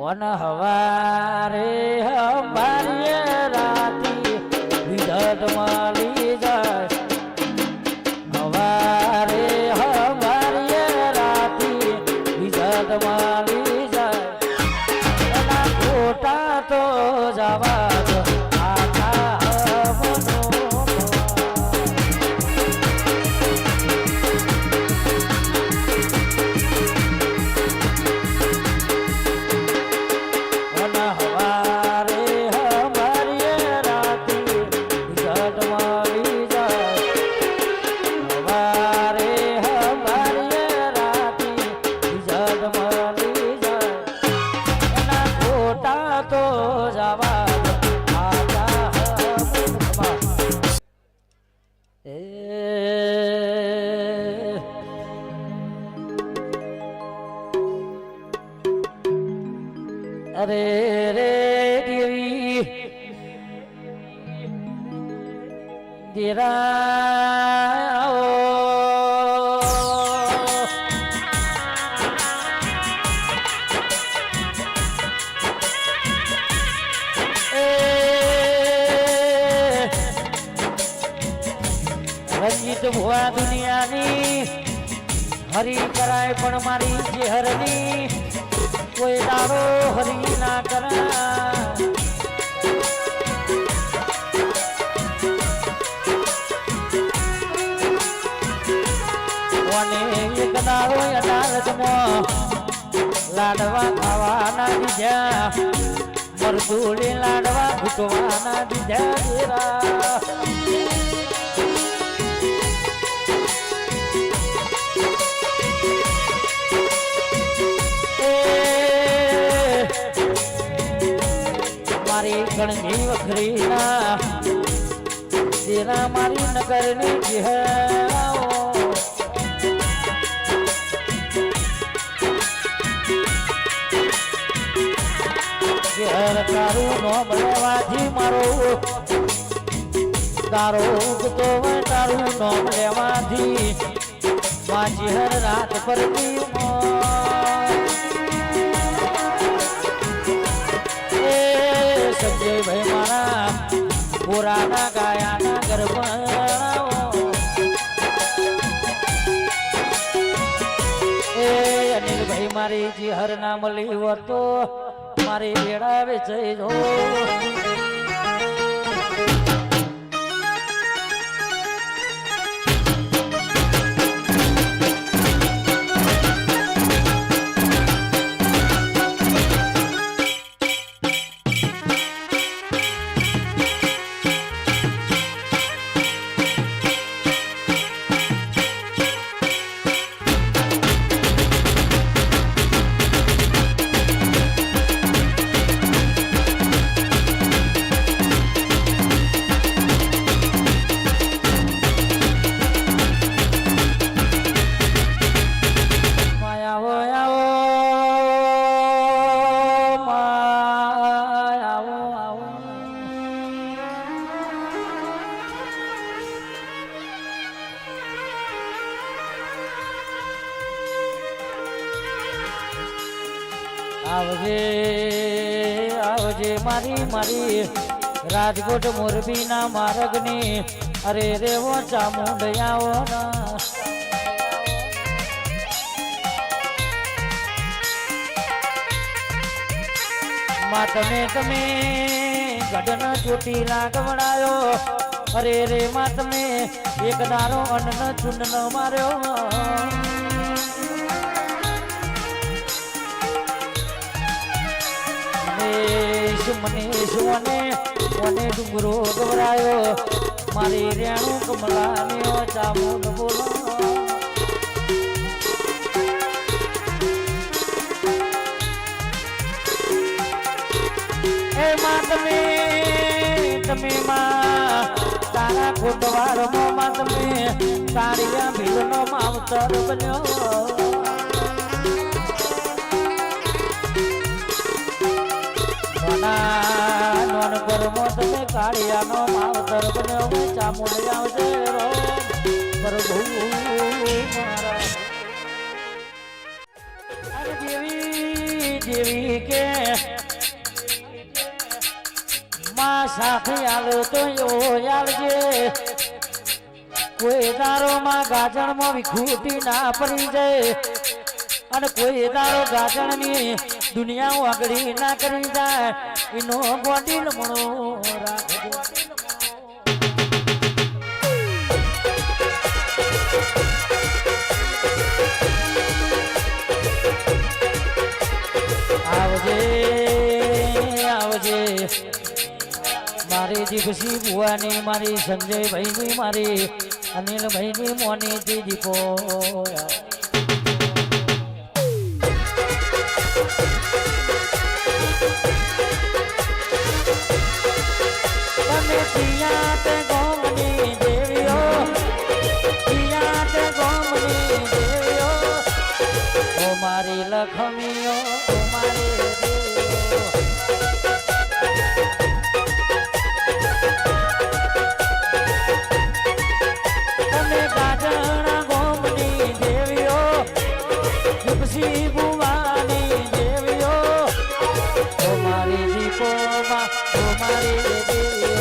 કોન હવારે હમારી રાતી વિધત માલી જાય હવારે હમારી રાતી વિધત માલી જાય એના ખોટા તો જવા દો અરે રે દેવી દેરા રંજીત ભુવા દુનિયાની હરી કરાય પણ મારી જે હરની કોઈ દાડો હરી ના કરા એક દાડો અદાલતમાં લાડવા ખાવાના બીજા મરદુડી લાડવા ઘૂટવાના બીજા મારી ગણની વખરીના તેરા મારી નગરની ચહેરાઓ ઘેર તારું નોમ લેવાથી મારો તારો ઉગતો હોય તારું નોમ લેવાથી માજી હર રાત પરથી સંજયભાઈ મારા પુરાના ગાયાના ગરબા એ અનિલભાઈ મારી જી હર ના મળી હોત તો મારી વેળા વેચાઈ જો આવજે આવજે મારી મારી રાજકોટ મોરબી ના માર્ગની અરે રે વો ચામુંડિયાઓ ના માં તમે ગઢન ચોટી લાગવડાયો અરે રે માં તમે એક દારો અન્ન ચૂંડ ન માર્યો મને સુવને મને ડુંગરો ગવરાયો મારી રેણુ કમલાને ચામુંડ બોલો એ માં તમે માં તારા ખોટવાળનો માં તમે તારિયા ભીલનો માવતર બન્યો નોન પરમો તમે કાળિયાનો માવતર બન્યો ચામુંડિયા આવજે રો પ્રભુ મારા દેવી દેવી કે માં સાથે આલો તો એવો આલજે કોઈ દારો માં ગાજણ માં વિખૂટી ના પડી જાય અને કોઈ દારો ગાજણ ની દુનિયા આગળી ના કરી જાય એનો ગોડી લમણો રાખજો આવજે આવજે મારી દીપસી બુવાની મારી સંજયભાઈની મારી અનિલભાઈની મોની દીપો તમે પિયાત ગોમની દેવીઓ પિયાત ગોમની દેવીઓ ઓ મારી લખમીઓ ઓ મારી દેવીઓ તમે ગાજણા ગોમની દેવીઓ દીપસી બુવાની દેવીઓ ઓ મારી દીપોમાં ઓ મારી દેવીઓ